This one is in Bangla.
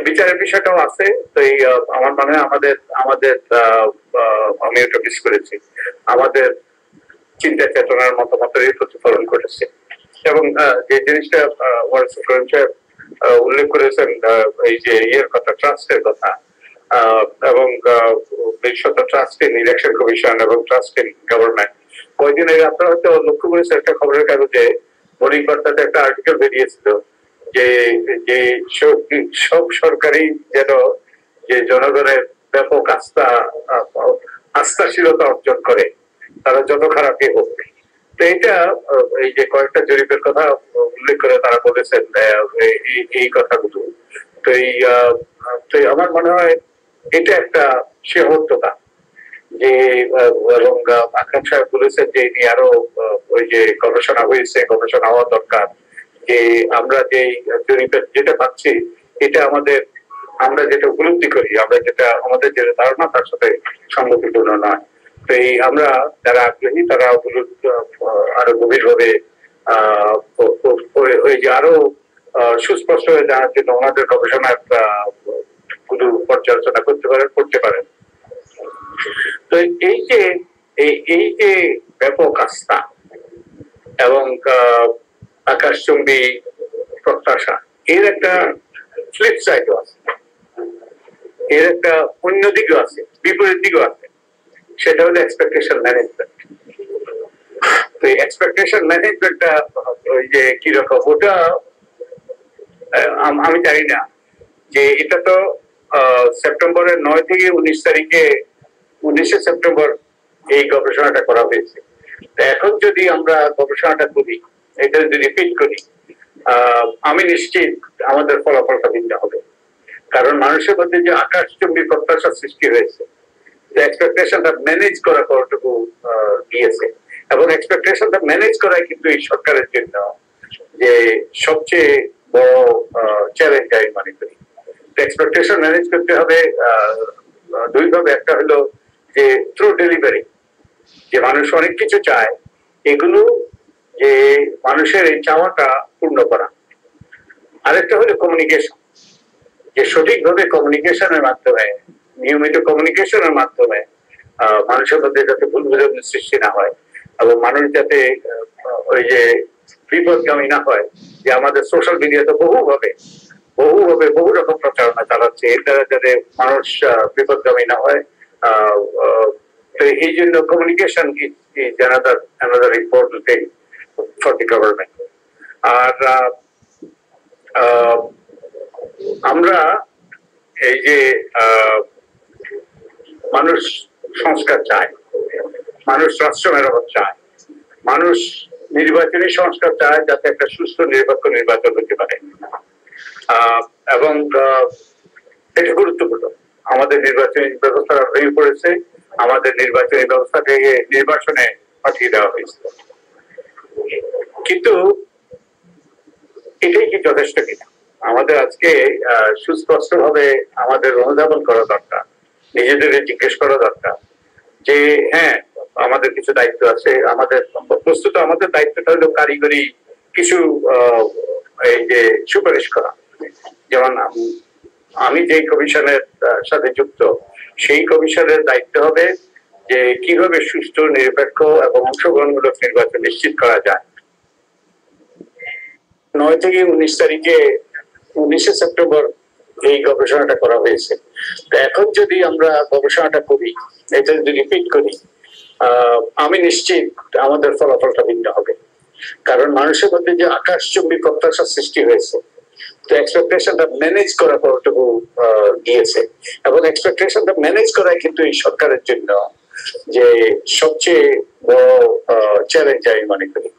বিচারের বিষয়টাও আছে। তো এই আমার মনে হয় আমাদের আমাদের আমি এটা মিস করেছি, আমাদের চিন্তা চেতনার মতামতেরই প্রতিফলন ঘটেছে। এবং যে জিনিসটা উল্লেখ করেছেন, এই যে ইয়ের কথা, ট্রাস্টের কথা, এবং ট্রাস্ট ইন ইলেকশন কমিশন এবং ট্রাস্ট ইন গভর্নমেন্ট। কয়েকদিন আগে আপনারা হয়তো লক্ষ্য করেছেন, একটা খবরের কাগজে মর্নিং বার্তাতে একটা আর্টিকেল বেরিয়েছিল যে যে সব সরকারি যেন যে জনগণের ব্যাপক আস্থাশীলতা অর্জন করে, তারা যত খারাপই হোক। তো এটা এই যে কয়েকটা জরিপের কথা উল্লেখ করে তারা বলেছেন এই কথাগুলো। তো তো আমার মনে হয় এটা একটা সীমাবদ্ধতা যে, এবং আকরাম সাহেব বলেছেন যে ইনি আরো ওই যে গবেষণা হয়েছে, গবেষণা হওয়া দরকার, যে আমরা যে জরিপের যেটা পাচ্ছি এটা আমরা যেটা উপলব্ধি করি, আমরা যেটা আমাদের যে ধারণা তার সাথে সঙ্গতিপূর্ণ নয়। তো এই আমরা যারা আগ্রহী তারা আরো গভীর ভাবে ওই যে আরো সুস্পষ্ট হয়ে জানার জন্য আমাদের গবেষণার গুলো পর্যালোচনা করতে পারেন। তো এই যে ব্যাপক আস্থা এবং আকাশচুম্বী প্রত্যাশা, এর একটা ফ্লিপ সাইডও আছে, এর একটা অন্য দিকও আছে, বিপরীত দিকও আছে। সেটা হলো এক্সপেকটেশন ম্যানেজমেন্ট। তো এক্সপেকটেশন ম্যানেজমেন্টটা ওই যে কিরকম, ওটা আমি জানি না যে এটা তো সেপ্টেম্বরের 9 থেকে 19 তারিখে 19শে সেপ্টেম্বর এই গবেষণাটা করা হয়েছে। এখন যদি আমরা গবেষণাটা করি, এটা যদি রিপিট করি, আমি নিশ্চিত আমাদের ফলাফলটা ভিন্ন হবে। কারণ মানুষের মধ্যে যে আকাশচুম্বী প্রত্যাশার সৃষ্টি হয়েছে, এক্সপেকটেশনটা ম্যানেজ করা কতটুকু দিয়েছে, এবং এক্সপেকটেশনটা ম্যানেজ করাই কিন্তু এই সরকারের জন্য যে সবচেয়ে বড় চ্যালেঞ্জ আমি মনে করি। এক্সপেকটেশন ম্যানেজ করতে হবে দুই ভাবে। একটা হলো যে থ্রু ডেলিভারি, যে মানুষ অনেক কিছু চায়, এগুলো যে মানুষের এই চাওয়াটা পূর্ণ করা। আরেকটা হলো কমিউনিকেশন, যে সঠিকভাবে কমিউনিকেশনের মাধ্যমে, নিয়মিত কমিউনিকেশনের মাধ্যমে মানুষের মধ্যে যাতে ভুল বোঝাবুঝি সৃষ্টি না হয়, এবং মানুষ যাতে ওই যে বিপদগামী না হয়। যে আমাদের সোশ্যাল মিডিয়াতে বহুভাবে বহু রকম প্রচারণা চালাচ্ছে, এর দ্বারা যাতে মানুষ বিপদগামী না হয়। তো এই জন্য communication is another important thing for the government. আর আমরা এই যে মানুষ সংস্কার চায়, মানুষ রাষ্ট্র মেরামত চায়, মানুষ নির্বাচনী সংস্কার চায়, যাতে একটা সুস্থ নিরপেক্ষ নির্বাচন হতে পারে। এবং এটা গুরুত্বপূর্ণ। আমাদের নির্বাচনী ব্যবস্থা ভেঙে পড়েছে, আমাদের নির্বাচনী ব্যবস্থা থেকে নির্বাচনে পাঠিয়ে দেওয়া হয়েছে। কিন্তু এটাই কি যথেষ্ট কিনা, আমাদের আজকে সুস্পষ্ট ভাবে আমাদের অনুধাবন করা দরকার, নিজেদের জিজ্ঞেস করা দরকার যে হ্যাঁ, আমাদের কিছু দায়িত্ব আছে। আমাদের বস্তুত আমাদের দায়িত্বটা হলো কারিগরি কিছু এই যে সুপারিশ করা। যেমন আমি যেই কমিশনের সাথে যুক্ত, সেই কমিশনের দায়িত্ব হবে যে কিভাবে সুষ্ঠু, নিরপেক্ষ এবং অংশগ্রহণমূলক নির্বাচন নিশ্চিত করা যায়। 9 থেকে 19 তারিখে 19শে সেপ্টেম্বর এই গবেষণাটা করা হয়েছে। এখন যদি আমরা গবেষণাটা করি, এটা যদি রিপিট করি, আমি নিশ্চিত আমাদের ফলাফলটা ভিন্ন হবে। কারণ মানুষের মধ্যে যে আকাশচুম্বী প্রত্যাশার সৃষ্টি হয়েছে, তো এক্সপেকটেশনটা ম্যানেজ করা কতটুকু দিয়েছে, এবং এক্সপেকটেশনটা ম্যানেজ করাই কিন্তু এই সরকারের জন্য যে সবচেয়ে বড় চ্যালেঞ্জ আমি মনে করি।